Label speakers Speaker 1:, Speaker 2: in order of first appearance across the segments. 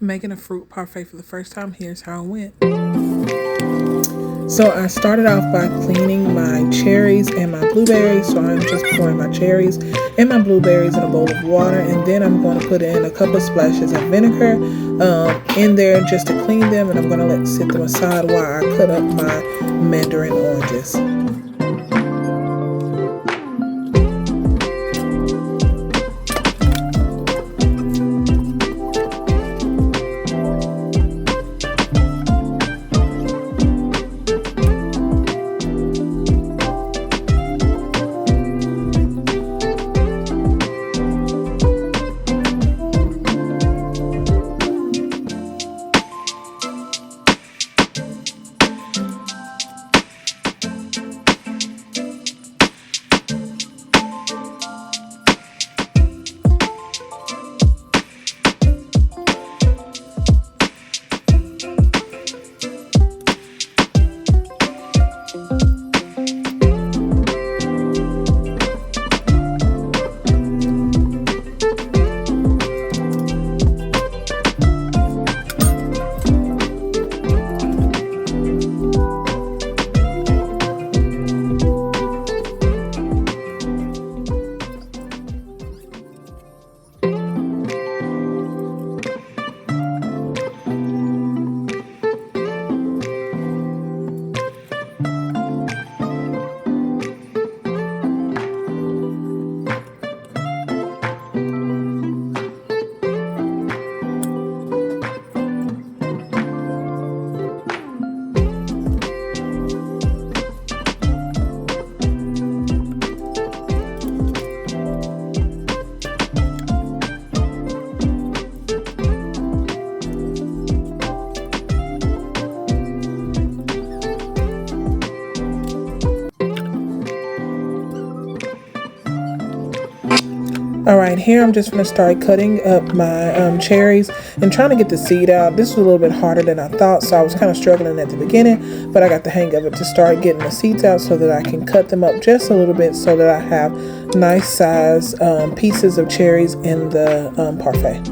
Speaker 1: Making a fruit parfait for the first time. Here's how it went. So I started off by cleaning my cherries and my blueberries. So I'm just pouring my cherries and my blueberries in a bowl of water, and then I'm going to put in a couple of splashes of vinegar in there just to clean them, and I'm going to let sit them aside while I cut up my mandarin oranges. All right, here I'm just going to start cutting up my cherries and trying to get the seed out. This was a little bit harder than I thought, so I was kind of struggling at the beginning, but I got the hang of it to start getting the seeds out so that I can cut them up just a little bit so that I have nice size pieces of cherries in the parfait.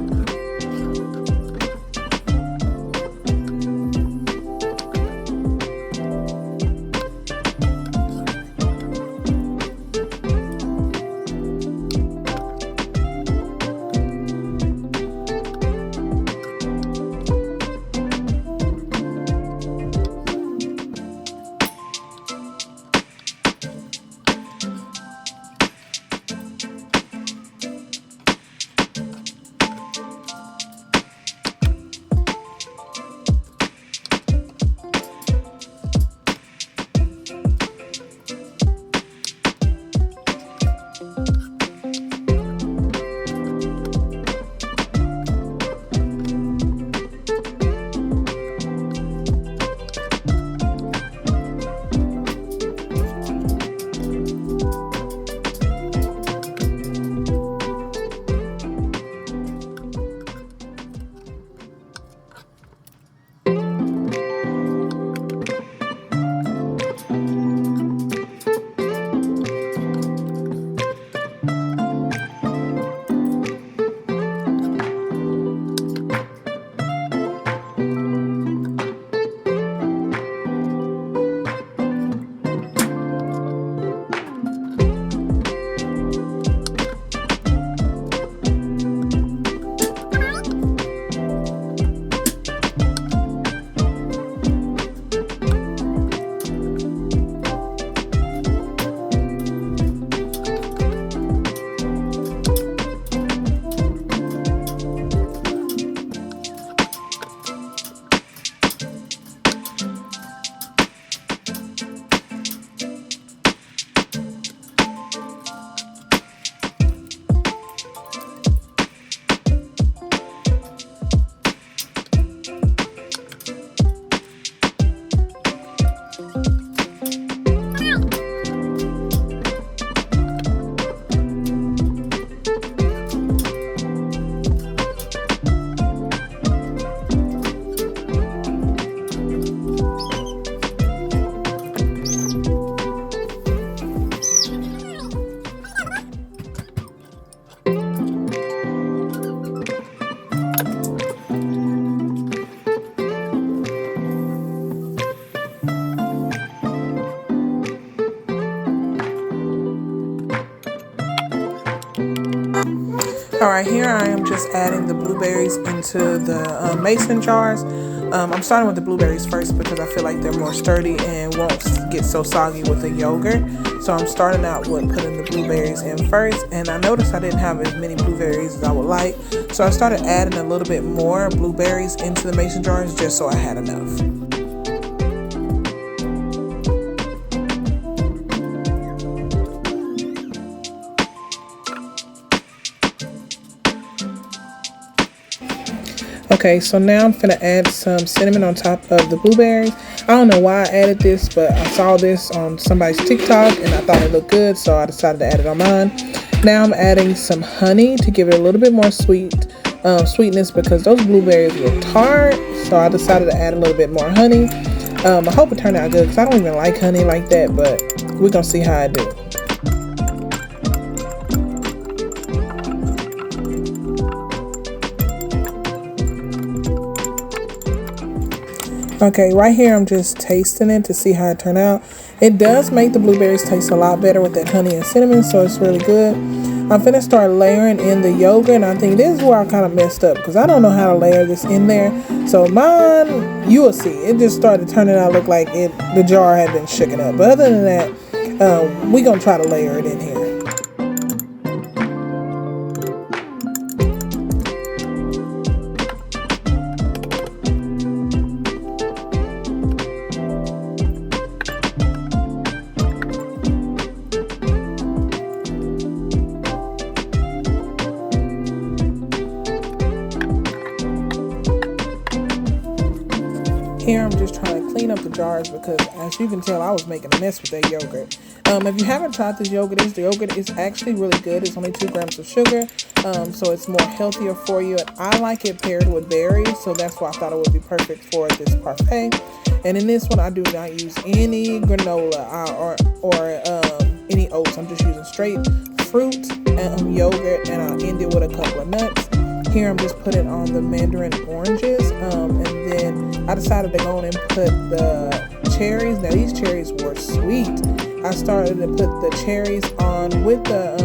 Speaker 1: All right, here I am just adding the blueberries into the mason jars. I'm starting with the blueberries first because I feel like they're more sturdy and won't get so soggy with the yogurt. So I'm starting out with putting the blueberries in first, and I noticed I didn't have as many blueberries as I would like. So I started adding a little bit more blueberries into the mason jars just so I had enough. Okay, so now I'm gonna add some cinnamon on top of the blueberries. I don't know why I added this, but I saw this on somebody's TikTok and I thought it looked good, so I decided to add it on mine. Now I'm adding some honey to give it a little bit more sweetness because those blueberries were tart, so I decided to add a little bit more honey. I hope it turned out good because I don't even like honey like that, but we're gonna see how I do. Okay, right here I'm just tasting it to see how it turned out. It does make the blueberries taste a lot better with that honey and cinnamon, so it's really good. I'm finna start layering in the yogurt, and I think this is where I kind of messed up because I don't know how to layer this in there. So mine, you will see, it just started turning out look like the jar had been shaken up. But other than that, we're gonna try to layer it in here. Here I'm just trying to clean up the jars because, as you can tell, I was making a mess with that yogurt. If you haven't tried this yogurt, the yogurt is actually really good. It's only 2 grams of sugar, so it's more healthier for you. And I like it paired with berries, so that's why I thought it would be perfect for this parfait. And in this one, I do not use any granola or any oats. I'm just using straight fruit and yogurt, and I'll end it with a couple of nuts. Here I'm just putting on the mandarin oranges, and then I decided to go in and put the cherries. Now these cherries were sweet. I started to put the cherries on with the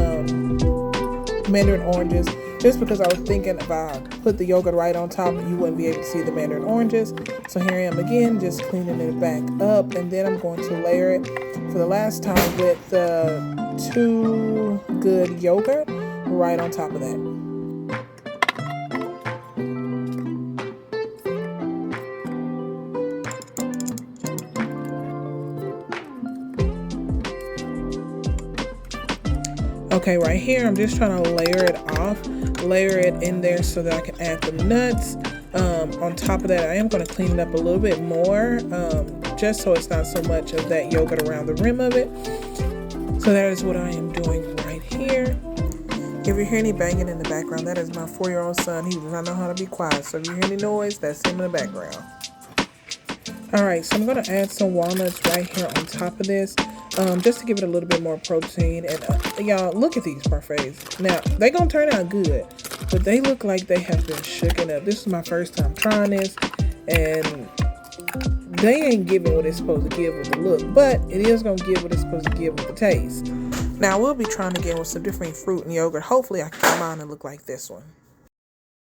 Speaker 1: mandarin oranges just because I was thinking if I put the yogurt right on top, you wouldn't be able to see the mandarin oranges. So here I am again, just cleaning it back up, and then I'm going to layer it for the last time with the 2 good yogurt right on top of that. Okay, right here, I'm just trying to layer it in there so that I can add the nuts. On top of that, I am going to clean it up a little bit more, just so it's not so much of that yogurt around the rim of it. So that is what I am doing right here. If you hear any banging in the background, that is my 4-year-old son. He does not know how to be quiet, so if you hear any noise, that's him in the background. Alright, so I'm going to add some walnuts right here on top of this, just to give it a little bit more protein. And y'all, look at these parfaits. Now, they're going to turn out good, but they look like they have been shooken up. This is my first time trying this, and they ain't giving what it's supposed to give with the look, but it is going to give what it's supposed to give with the taste. Now, we'll be trying again with some different fruit and yogurt. Hopefully, I can get mine to look like this one.